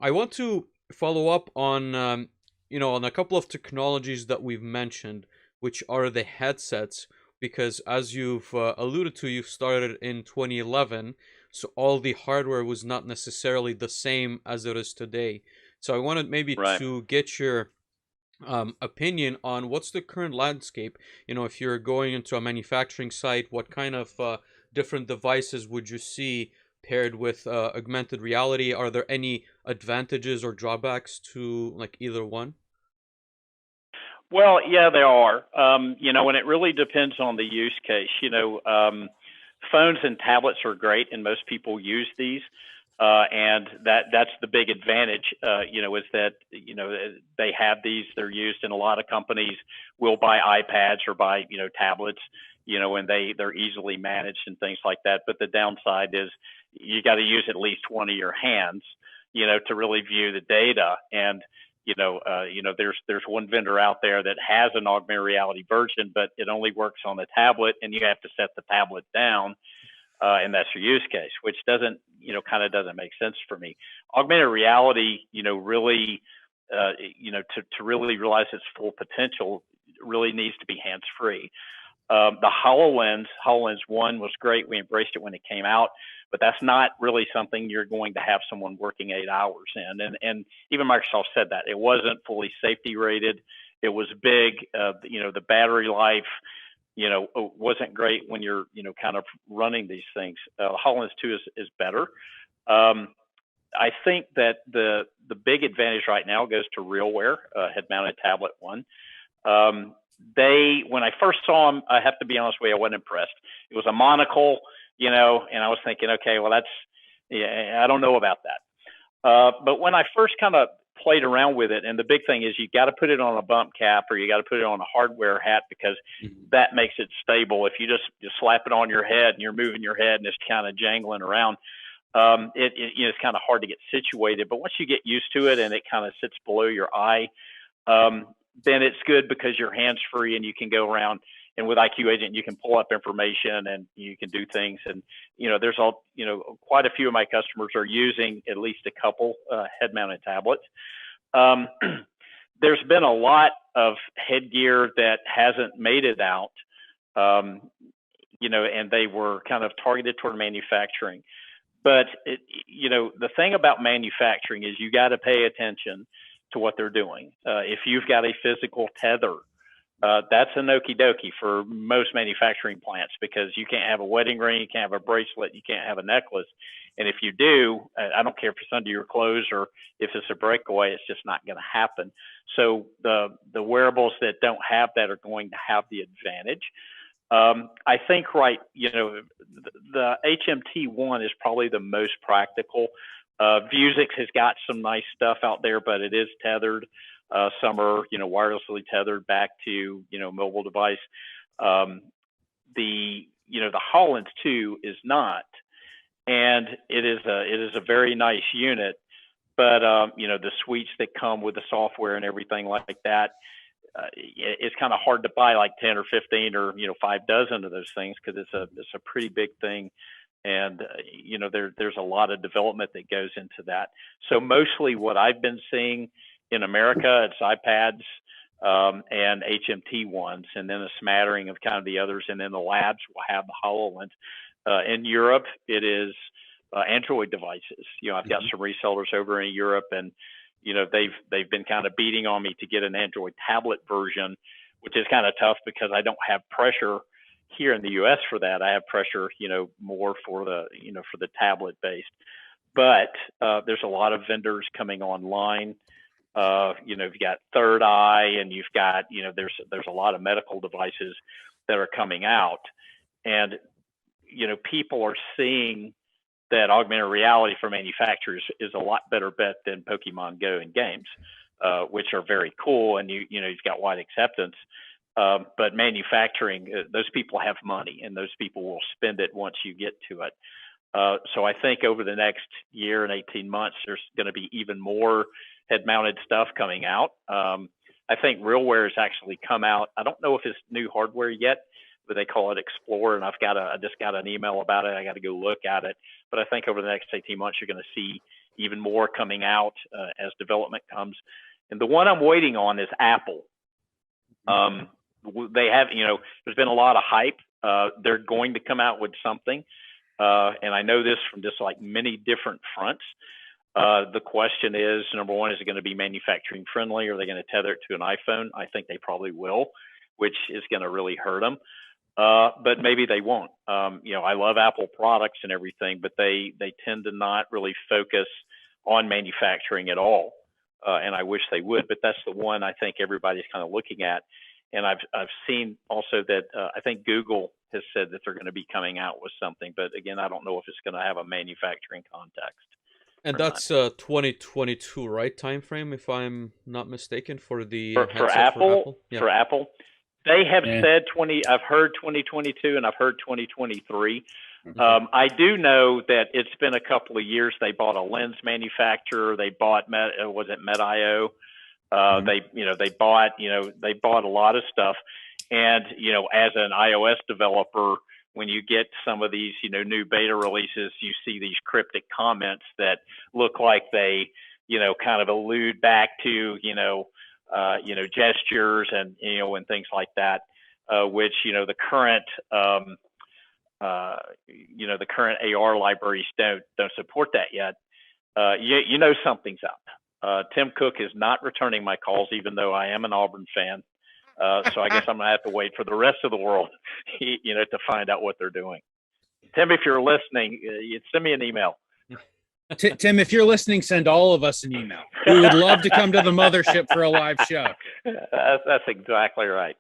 I want to follow up on on a couple of technologies that we've mentioned, which are the headsets, because as you've alluded to, you've started in 2011, so all the hardware was not necessarily the same as it is today. So I wanted maybe Right. to get your opinion on what's the current landscape. If you're going into a manufacturing site, what kind of different devices would you see paired with augmented reality? Are there any advantages or drawbacks to like either one? Well, yeah, there are. And it really depends on the use case. Phones and tablets are great, and most people use these. And that's the big advantage. Is that they have these. They're used, and a lot of companies will buy iPads or buy tablets. And they're easily managed and things like that. But the downside is you got to use at least one of your hands, to really view the data. And there's one vendor out there that has an augmented reality version, but it only works on the tablet, and you have to set the tablet down, and that's your use case, which doesn't, kind of doesn't make sense for me. Augmented reality, really, to really realize its full potential, really needs to be hands free. The HoloLens 1 was great. We embraced it when it came out, but that's not really something you're going to have someone working 8 hours in. And even Microsoft said that it wasn't fully safety rated. It was big. The battery life, wasn't great when you're, kind of running these things. HoloLens 2 is better. I think that the big advantage right now goes to RealWear, head-mounted tablet one. When I first saw them, I have to be honest with you, I wasn't impressed. It was a monocle, and I was thinking, okay, well, yeah, I don't know about that. But when I first kind of played around with it, and the big thing is you got to put it on a bump cap or you got to put it on a hardware hat, because Mhm. that makes it stable. If you just slap it on your head and you're moving your head and it's kind of jangling around, it's kind of hard to get situated. But once you get used to it and it kind of sits below your eye, then it's good because you're hands free and you can go around. And with iQagent, you can pull up information and you can do things. And there's quite a few of my customers are using at least a couple head-mounted tablets. There's been a lot of headgear that hasn't made it out, and they were kind of targeted toward manufacturing. But the thing about manufacturing is you got to pay attention to what they're doing. If you've got a physical tether, that's an okie dokie for most manufacturing plants, because you can't have a wedding ring, you can't have a bracelet, you can't have a necklace. And if you do, I don't care if it's under your clothes or if it's a breakaway, it's just not going to happen. So the wearables that don't have that are going to have the advantage. I think, right, the HMT1 is probably the most practical. Vuzix has got some nice stuff out there, but it is tethered. Some are, wirelessly tethered back to, mobile device. The HoloLens 2 is not, and it is a very nice unit. But the suites that come with the software and everything like that, it's kind of hard to buy like 10 or 15 or 5 dozen of those things, because it's a pretty big thing. And there's a lot of development that goes into that. So mostly what I've been seeing in America, it's iPads and HMT ones, and then a smattering of kind of the others, and then the labs will have the HoloLens. In Europe, it is Android devices. I've got Mhm. some resellers over in Europe, and they've been kind of beating on me to get an Android tablet version, which is kind of tough because I don't have pressure here in the U.S. for that. I have pressure, more for the tablet based. But there's a lot of vendors coming online. You've got Third Eye, and you've got, there's a lot of medical devices that are coming out, and people are seeing that augmented reality for manufacturers is a lot better bet than Pokemon Go and games, which are very cool, and you've got wide acceptance. But manufacturing, those people have money, and those people will spend it once you get to it. So I think over the next year and 18 months, there's going to be even more head-mounted stuff coming out. I think RealWear has actually come out. I don't know if it's new hardware yet, they call it Explore, and I just got an email about it. I got to go look at it. But I think over the next 18 months, you're going to see even more coming out as development comes. And the one I'm waiting on is Apple. They have, there's been a lot of hype. They're going to come out with something. And I know this from just like many different fronts. The question is, number one, is it going to be manufacturing friendly? Are they going to tether it to an iPhone? I think they probably will, which is going to really hurt them. But maybe they won't. I love Apple products and everything, but they tend to not really focus on manufacturing at all. And I wish they would, but that's the one I think everybody's kind of looking at. And I've seen also that I think Google has said that they're going to be coming out with something, but again, I don't know if it's going to have a manufacturing context. And that's 2022, right? Time frame, if I'm not mistaken, for the for Apple. Yeah. For Apple, they have said 20. I've heard 2022, and I've heard 2023. Okay. I do know that it's been a couple of years. They bought a lens manufacturer. They bought Med.io. They bought a lot of stuff. And as an iOS developer, when you get some of these new beta releases, you see these cryptic comments that look like they kind of allude back to gestures and and things like that, which the current the current AR libraries don't support that yet. Something's up. Tim Cook is not returning my calls, even though I am an Auburn fan. So I guess I'm gonna have to wait for the rest of the world, to find out what they're doing. Tim, if you're listening, send me an email. Tim, if you're listening, send all of us an email. We would love to come to the mothership for a live show. That's exactly right.